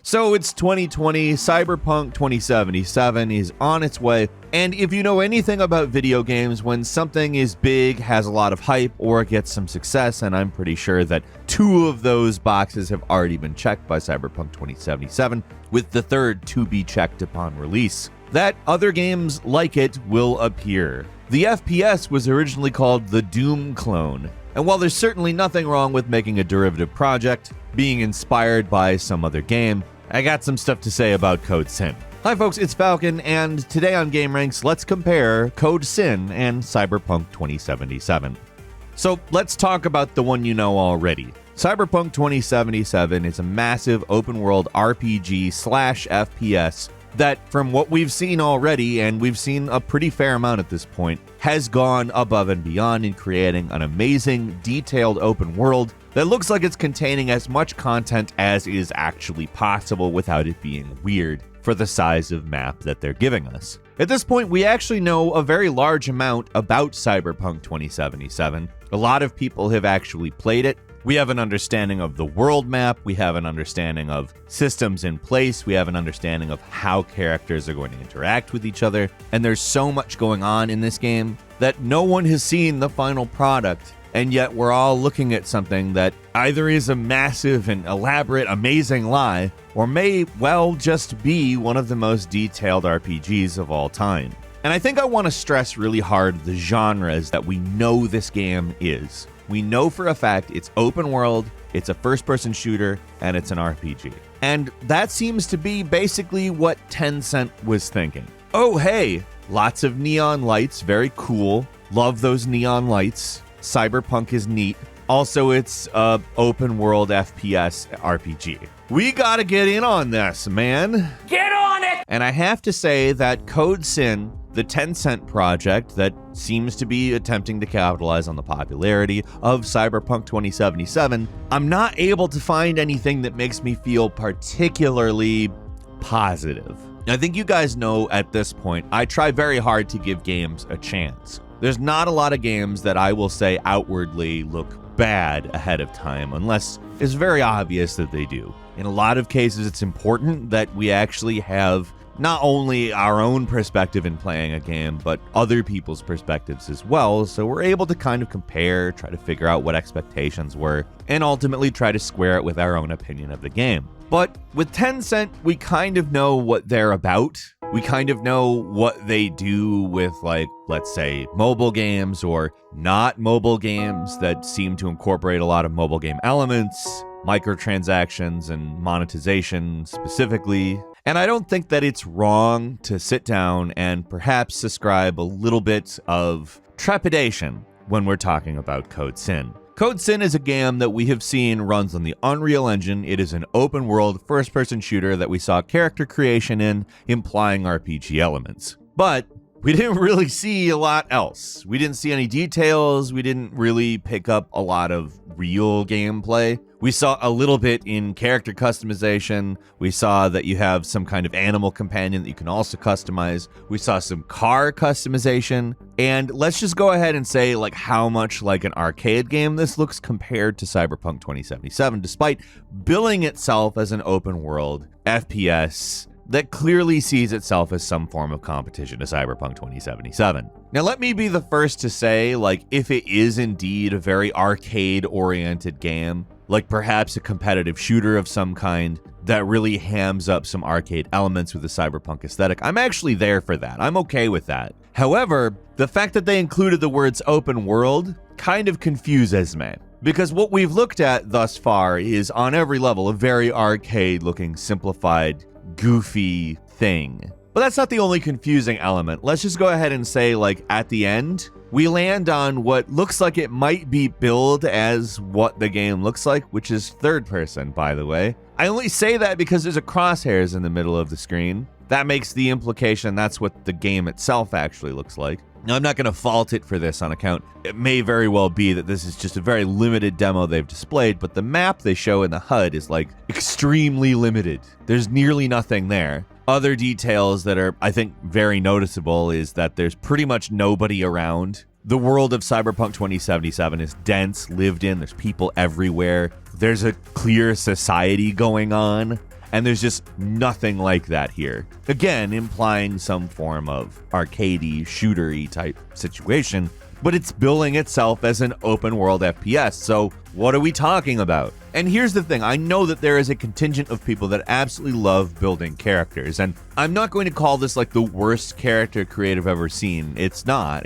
So it's 2020, Cyberpunk 2077 is on its way, and if you know anything about video games, when something is big, has a lot of hype, or gets some success, and I'm pretty sure that 2 of those boxes have already been checked by Cyberpunk 2077, with the third to be checked upon release, that other games like it will appear. The FPS was originally called the Doom clone, and while there's certainly nothing wrong with making a derivative project, being inspired by some other game, I got some stuff to say about Code SYN. Hi folks, it's Falcon, and today on Game Ranks, let's compare Code SYN and Cyberpunk 2077. So let's talk about the one you know already. Cyberpunk 2077 is a massive open-world RPG/FPS that, from what we've seen already, and we've seen a pretty fair amount at this point, has gone above and beyond in creating an amazing, detailed open world that looks like it's containing as much content as is actually possible without it being weird for the size of map that they're giving us. At this point, we actually know a very large amount about Cyberpunk 2077. A lot of people have actually played it. We have an understanding of the world map, we have an understanding of systems in place, we have an understanding of how characters are going to interact with each other, and there's so much going on in this game that no one has seen the final product, and yet we're all looking at something that either is a massive and elaborate, amazing lie, or may well just be one of the most detailed RPGs of all time. And I think I want to stress really hard the genres that we know this game is. We know for a fact it's open world, it's a first-person shooter, and it's an RPG. And that seems to be basically what Tencent was thinking. Oh, hey, lots of neon lights, very cool. Love those neon lights. Cyberpunk is neat. Also, it's a open world FPS RPG. We gotta get in on this, man. Get on it! And I have to say that Code SYN, the Tencent project that seems to be attempting to capitalize on the popularity of Cyberpunk 2077, I'm not able to find anything that makes me feel particularly positive. I think you guys know at this point, I try very hard to give games a chance. There's not a lot of games that I will say outwardly look bad ahead of time, unless it's very obvious that they do. In a lot of cases, it's important that we actually have not only our own perspective in playing a game, but other people's perspectives as well, so we're able to kind of compare, try to figure out what expectations were, and ultimately try to square it with our own opinion of the game. But with Tencent, we kind of know what they're about. We kind of know what they do with, like, let's say, mobile games or not mobile games that seem to incorporate a lot of mobile game elements, microtransactions, and monetization specifically. And I don't think that it's wrong to sit down and perhaps ascribe a little bit of trepidation when we're talking about Code SYN. Code SYN is a game that we have seen runs on the Unreal Engine. It is an open world first-person shooter that we saw character creation in, implying RPG elements. But we didn't really see a lot else. We didn't see any details. We didn't really pick up a lot of real gameplay. We saw a little bit in character customization. We saw that you have some kind of animal companion that you can also customize. We saw some car customization. And let's just go ahead and say like how much like an arcade game this looks compared to Cyberpunk 2077, despite billing itself as an open world FPS that clearly sees itself as some form of competition to Cyberpunk 2077. Now, let me be the first to say, like, if it is indeed a very arcade-oriented game, like perhaps a competitive shooter of some kind that really hams up some arcade elements with the Cyberpunk aesthetic, I'm actually there for that. I'm okay with that. However, the fact that they included the words open world kind of confuses me. Because what we've looked at thus far is, on every level, a very arcade-looking, simplified, goofy thing. But that's not the only confusing element. Let's just go ahead and say, like, at the end, we land on what looks like it might be billed as what the game looks like, which is third person, by the way. I only say that because there's a crosshairs in the middle of the screen. That makes the implication that's what the game itself actually looks like. Now, I'm not going to fault it for this on account. It may very well be that this is just a very limited demo they've displayed, but the map they show in the HUD is like extremely limited. There's nearly nothing there. Other details that are, I think, very noticeable is that there's pretty much nobody around. The world of Cyberpunk 2077 is dense, lived in, there's people everywhere. there's a clear society going on, and there's just nothing like that here. Again, implying some form of arcadey, shootery type situation, but it's billing itself as an open world FPS, so what are we talking about? And here's the thing, I know that there is a contingent of people that absolutely love building characters, and I'm not going to call this like the worst character creative I've ever seen. It's not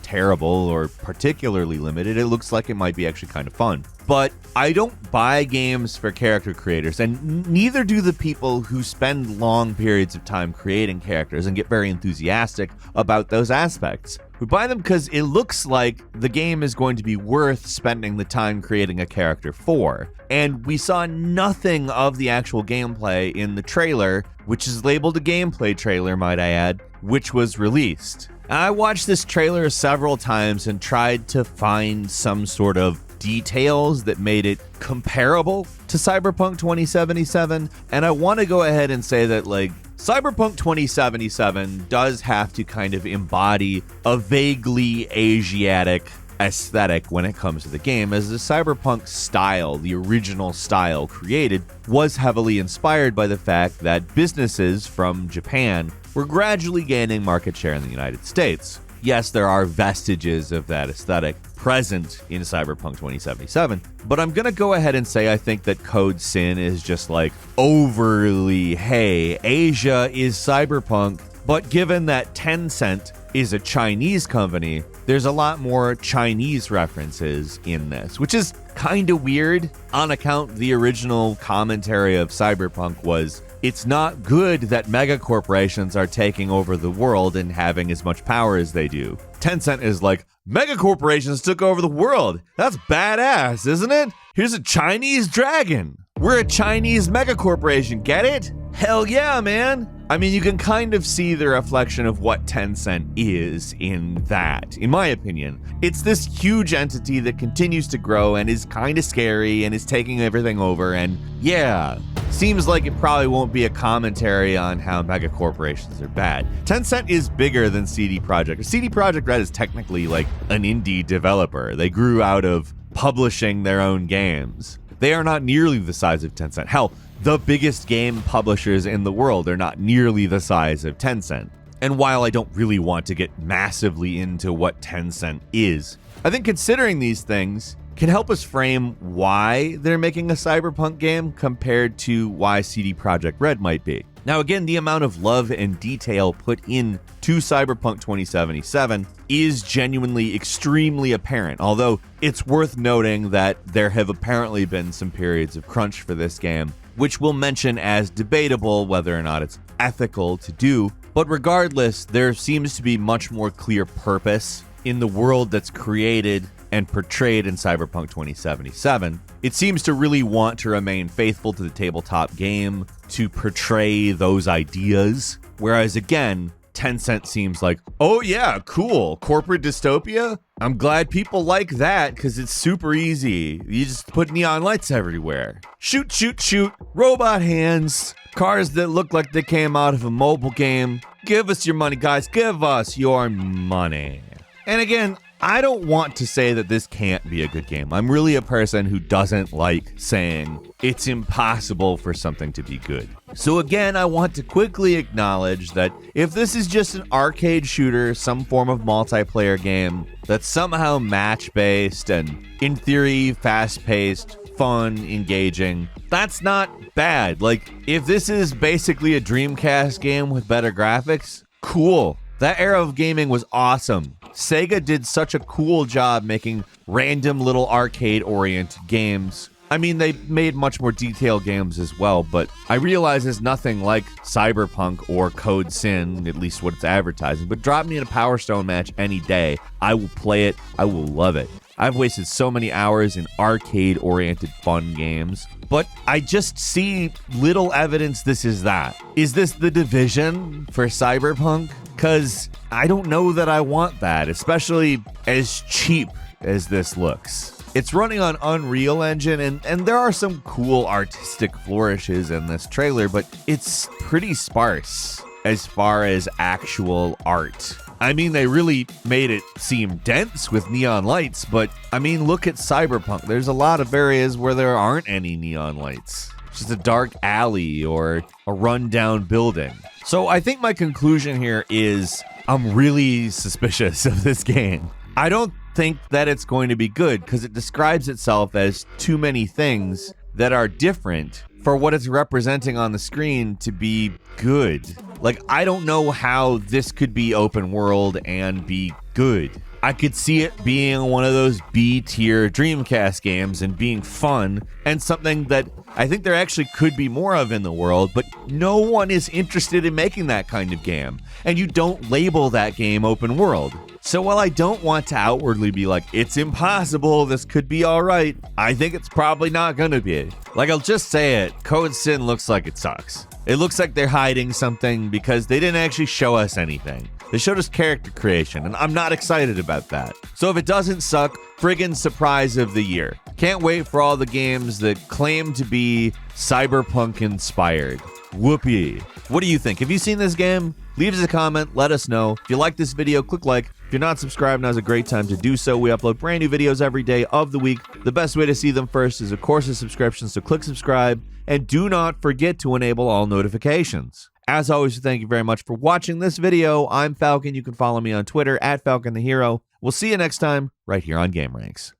terrible or particularly limited. It looks like it might be actually kind of fun. But I don't buy games for character creators, and neither do the people who spend long periods of time creating characters and get very enthusiastic about those aspects. We buy them because it looks like the game is going to be worth spending the time creating a character for. And we saw nothing of the actual gameplay in the trailer, which is labeled a gameplay trailer, might I add, which was released. I watched this trailer several times and tried to find some sort of details that made it comparable to Cyberpunk 2077, and I want to go ahead and say that Cyberpunk 2077 does have to kind of embody a vaguely Asiatic aesthetic when it comes to the game, as the Cyberpunk style, the original style created, was heavily inspired by the fact that businesses from Japan were gradually gaining market share in the United States. Yes, there are vestiges of that aesthetic present in Cyberpunk 2077, but I'm gonna go ahead and say I think that Code SYN is just overly, hey, Asia is Cyberpunk, but given that Tencent is a Chinese company, there's a lot more Chinese references in this, which is kind of weird on account the original commentary of Cyberpunk was, it's not good that megacorporations are taking over the world and having as much power as they do. Tencent is megacorporations took over the world. That's badass, isn't it? Here's a Chinese dragon. We're a Chinese megacorporation, get it? Hell yeah, man. I mean, you can kind of see the reflection of what Tencent is in that, in my opinion. It's this huge entity that continues to grow and is kind of scary and is taking everything over, and yeah, seems like it probably won't be a commentary on how megacorporations are bad. Tencent is bigger than CD Projekt. CD Projekt Red is technically an indie developer. They grew out of publishing their own games. They are not nearly the size of Tencent. Hell, the biggest game publishers in the world are not nearly the size of Tencent. And while I don't really want to get massively into what Tencent is, I think considering these things can help us frame why they're making a Cyberpunk game compared to why CD Projekt Red might be. Now again, the amount of love and detail put in to Cyberpunk 2077 is genuinely extremely apparent, although it's worth noting that there have apparently been some periods of crunch for this game, which we'll mention as debatable whether or not it's ethical to do. But regardless, there seems to be much more clear purpose in the world that's created and portrayed in Cyberpunk 2077. It seems to really want to remain faithful to the tabletop game, to portray those ideas, whereas again, Tencent seems oh yeah, cool, corporate dystopia? I'm glad people like that because it's super easy. You just put neon lights everywhere. Shoot, shoot, shoot, robot hands, cars that look like they came out of a mobile game. Give us your money, guys, give us your money. And again, I don't want to say that this can't be a good game. I'm really a person who doesn't like saying it's impossible for something to be good. So again, I want to quickly acknowledge that if this is just an arcade shooter, some form of multiplayer game that's somehow match-based and, in theory, fast-paced, fun, engaging, that's not bad. If this is basically a Dreamcast game with better graphics, cool. That era of gaming was awesome. Sega did such a cool job making random little arcade-oriented games. I mean, they made much more detailed games as well, but I realize there's nothing like Cyberpunk or Code SYN, at least what it's advertising, but drop me in a Power Stone match any day. I will play it. I will love it. I've wasted so many hours in arcade-oriented fun games, but I just see little evidence this is that. Is this the Division for Cyberpunk? Because I don't know that I want that, especially as cheap as this looks. It's running on Unreal Engine, and there are some cool artistic flourishes in this trailer, but it's pretty sparse as far as actual art I mean, they really made it seem dense with neon lights, but I mean, look at Cyberpunk. There's a lot of areas where there aren't any neon lights. It's just a dark alley or a rundown building. So I think my conclusion here is I'm really suspicious of this game. I don't think that it's going to be good because it describes itself as too many things that are different for what it's representing on the screen to be good. Like, I don't know how this could be open world and be good. I could see it being one of those B-tier Dreamcast games and being fun and something that I think there actually could be more of in the world, but no one is interested in making that kind of game. And you don't label that game open world. So while I don't want to outwardly be like, it's impossible, this could be all right, I think it's probably not going to be. Like, I'll just say it, Code SYN looks like it sucks. It looks like they're hiding something because they didn't actually show us anything. They showed us character creation, and I'm not excited about that. So if it doesn't suck, friggin' surprise of the year. Can't wait for all the games that claim to be Cyberpunk inspired. Whoopee. What do you think? Have you seen this game? Leave us a comment, let us know. If you like this video, click like. If you're not subscribed, now's a great time to do so. We upload brand new videos every day of the week. The best way to see them first is, of course, a subscription, so click subscribe. And do not forget to enable all notifications. As always, thank you very much for watching this video. I'm Falcon. You can follow me on Twitter @FalconTheHero. We'll see you next time right here on Game Ranks.